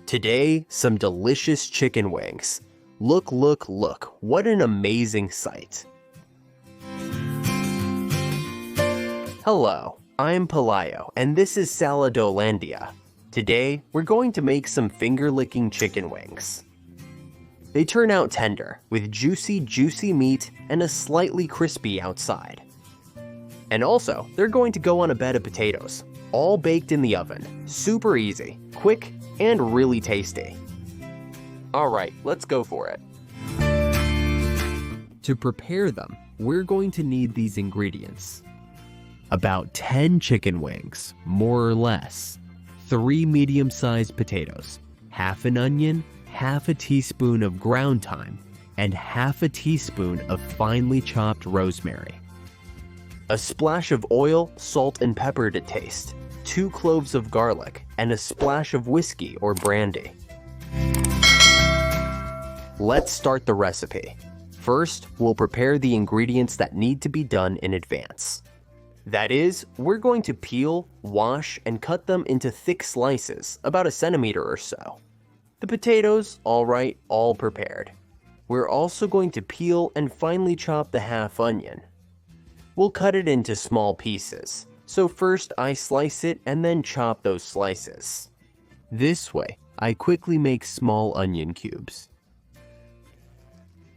Today, some delicious chicken wings. Look, look, look, what an amazing sight. Hello, I'm Pelayo, and this is Saladolandia. Today, we're going to make some finger-licking chicken wings. They turn out tender, with juicy meat and a slightly crispy outside. And also, they're going to go on a bed of potatoes, all baked in the oven. Super easy, quick, and really tasty. Alright, let's go for it. To prepare them, we're going to need these ingredients. About 10 chicken wings, more or less. 3 medium-sized potatoes, half an onion, half a teaspoon of ground thyme, and half a teaspoon of finely chopped rosemary. A splash of oil, salt, and pepper to taste. 2 cloves of garlic, and a splash of whiskey or brandy. Let's start the recipe. First, we'll prepare the ingredients that need to be done in advance. That is, we're going to peel, wash, and cut them into thick slices, about 1 centimeter or so. The potatoes, alright, all prepared. We're also going to peel and finely chop the half onion. We'll cut it into small pieces. So first I slice it and then chop those slices. This way, I quickly make small onion cubes.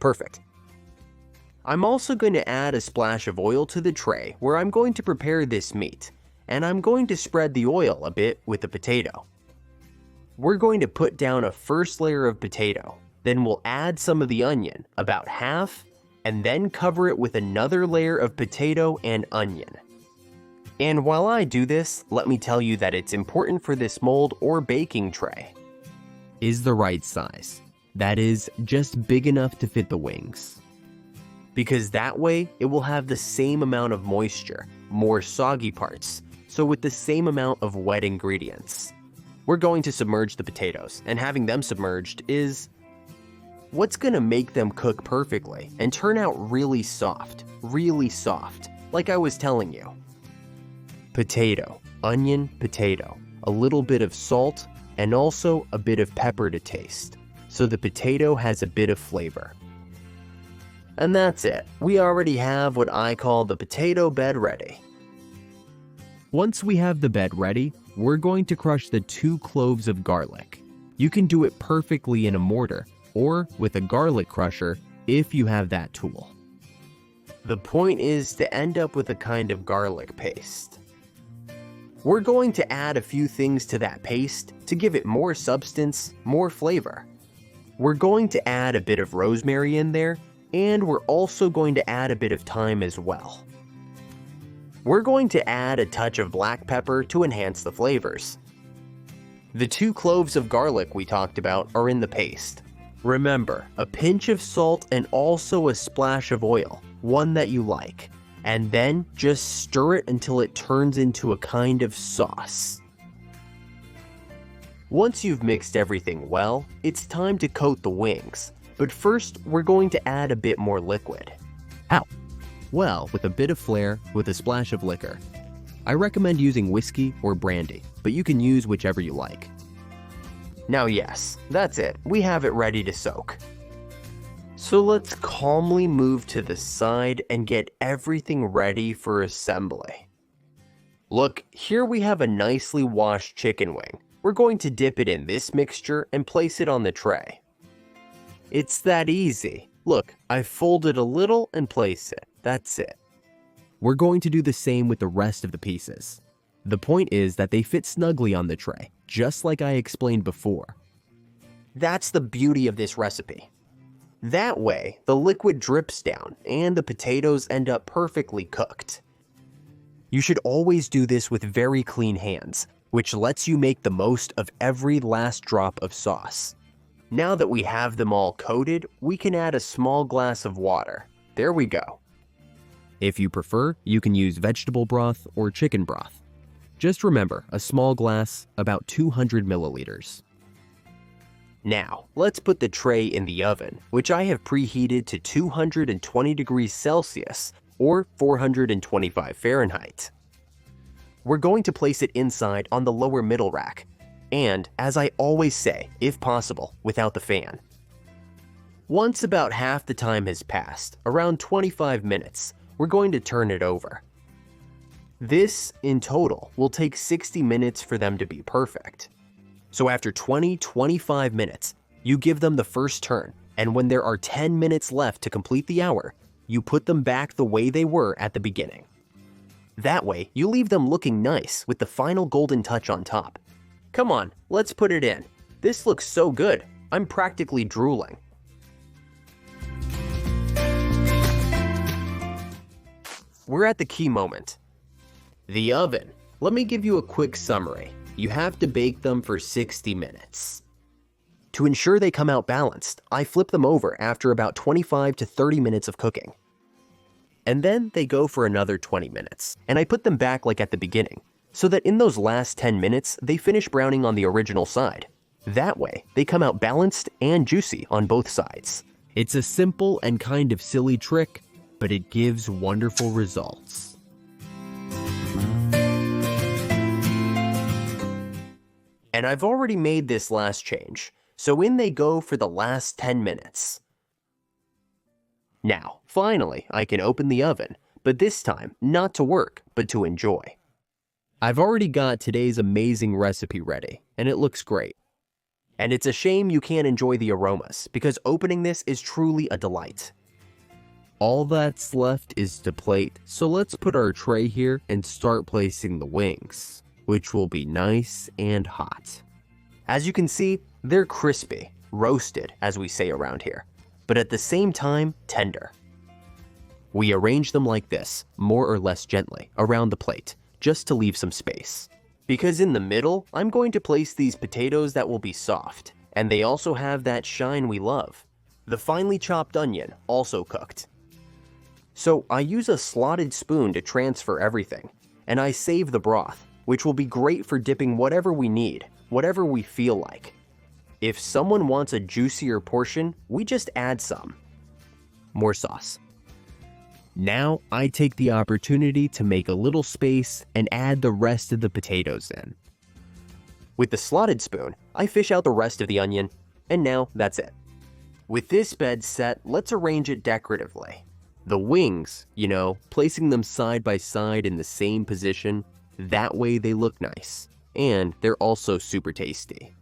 Perfect. I'm also going to add a splash of oil to the tray where I'm going to prepare this meat, and I'm going to spread the oil a bit with the potato. We're going to put down a first layer of potato, then we'll add some of the onion, about half, and then cover it with another layer of potato and onion. And while I do this, let me tell you that it's important for this mold or baking tray is the right size. That is, just big enough to fit the wings. Because that way, it will have the same amount of moisture, more soggy parts, so with the same amount of wet ingredients. We're going to submerge the potatoes, and having them submerged is what's going to make them cook perfectly and turn out really soft, like I was telling you. Potato, onion, potato, a little bit of salt, and also a bit of pepper to taste, so the potato has a bit of flavor. And that's it. We already have what I call the potato bed ready. Once we have the bed ready, we're going to crush the 2 cloves of garlic. You can do it perfectly in a mortar or with a garlic crusher if you have that tool. The point is to end up with a kind of garlic paste. We're going to add a few things to that paste to give it more substance, more flavor. We're going to add a bit of rosemary in there, and we're also going to add a bit of thyme as well. We're going to add a touch of black pepper to enhance the flavors. The 2 cloves of garlic we talked about are in the paste. Remember, a pinch of salt and also a splash of oil, one that you like. And then just stir it until it turns into a kind of sauce. Once you've mixed everything well, it's time to coat the wings. But first, we're going to add a bit more liquid. How? Well, with a bit of flair, with a splash of liquor. I recommend using whiskey or brandy, but you can use whichever you like. Now yes, that's it. We have it ready to soak. So let's calmly move to the side and get everything ready for assembly. Look, here we have a nicely washed chicken wing. We're going to dip it in this mixture and place it on the tray. It's that easy. Look, I fold it a little and place it. That's it. We're going to do the same with the rest of the pieces. The point is that they fit snugly on the tray, just like I explained before. That's the beauty of this recipe. That way, the liquid drips down and the potatoes end up perfectly cooked. You should always do this with very clean hands, which lets you make the most of every last drop of sauce. Now that we have them all coated, we can add a small glass of water. There we go. If you prefer, you can use vegetable broth or chicken broth. Just remember, a small glass, about 200 milliliters. Now, let's put the tray in the oven, which I have preheated to 220 degrees Celsius or 425 Fahrenheit. We're going to place it inside on the lower middle rack. And, as I always say, if possible, without the fan. Once about half the time has passed, around 25 minutes, we're going to turn it over. This, in total, will take 60 minutes for them to be perfect. So after 20-25 minutes, you give them the first turn, and when there are 10 minutes left to complete the hour, you put them back the way they were at the beginning. That way, you leave them looking nice with the final golden touch on top. Come on, let's put it in. This looks so good, I'm practically drooling. We're at the key moment. The oven. Let me give you a quick summary. You have to bake them for 60 minutes. To ensure they come out balanced, I flip them over after about 25 to 30 minutes of cooking. And then they go for another 20 minutes, and I put them back like at the beginning, so that in those last 10 minutes, they finish browning on the original side. That way, they come out balanced and juicy on both sides. It's a simple and kind of silly trick, but it gives wonderful results. And I've already made this last change, so in they go for the last 10 minutes. Now, finally, I can open the oven, but this time, not to work, but to enjoy. I've already got today's amazing recipe ready, and it looks great. And it's a shame you can't enjoy the aromas, because opening this is truly a delight. All that's left is to plate, so let's put our tray here and start placing the wings, which will be nice and hot. As you can see, they're crispy, roasted, as we say around here, but at the same time, tender. We arrange them like this, more or less gently, around the plate, just to leave some space. Because in the middle, I'm going to place these potatoes that will be soft, and they also have that shine we love. The finely chopped onion, also cooked. So I use a slotted spoon to transfer everything, and I save the broth, which will be great for dipping whatever we need, whatever we feel like. If someone wants a juicier portion, we just add some. More sauce. Now I take the opportunity to make a little space and add the rest of the potatoes in. With the slotted spoon, I fish out the rest of the onion, and now that's it. With this bed set, let's arrange it decoratively. The wings, placing them side by side in the same position, that way they look nice, and they're also super tasty.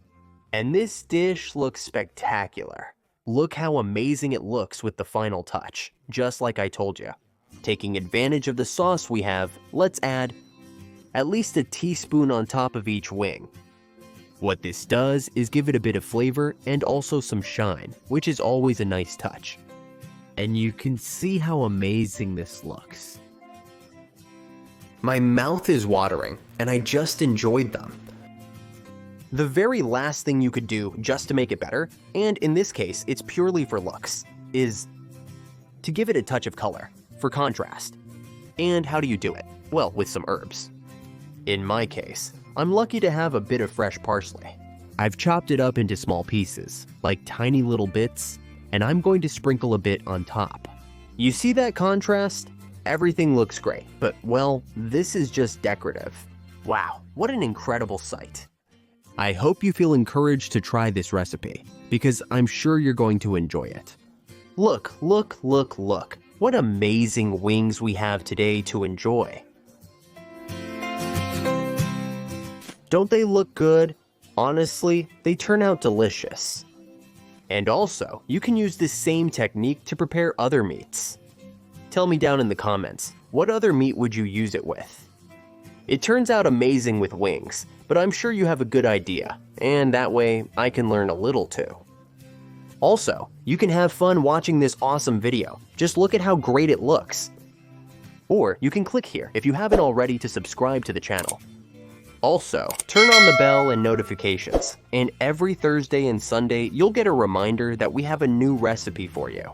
And this dish looks spectacular. Look how amazing it looks with the final touch, just like I told you. Taking advantage of the sauce we have, let's add at least a teaspoon on top of each wing. What this does is give it a bit of flavor and also some shine, which is always a nice touch. And you can see how amazing this looks. My mouth is watering, and I just enjoyed them. The very last thing you could do just to make it better, and in this case it's purely for looks, is to give it a touch of color, for contrast. And how do you do it? Well, with some herbs. In my case, I'm lucky to have a bit of fresh parsley. I've chopped it up into small pieces, like tiny little bits, and I'm going to sprinkle a bit on top. You see that contrast? Everything looks great, but well, this is just decorative. Wow, what an incredible sight. I hope you feel encouraged to try this recipe, because I'm sure you're going to enjoy it. Look, look, look, look. What amazing wings we have today to enjoy. Don't they look good? Honestly, they turn out delicious. And also, you can use this same technique to prepare other meats. Tell me down in the comments, what other meat would you use it with? It turns out amazing with wings, but I'm sure you have a good idea, and that way I can learn a little too. Also, you can have fun watching this awesome video. Just look at how great it looks. Or you can click here if you haven't already to subscribe to the channel. Also, turn on the bell and notifications, and every Thursday and Sunday you'll get a reminder that we have a new recipe for you.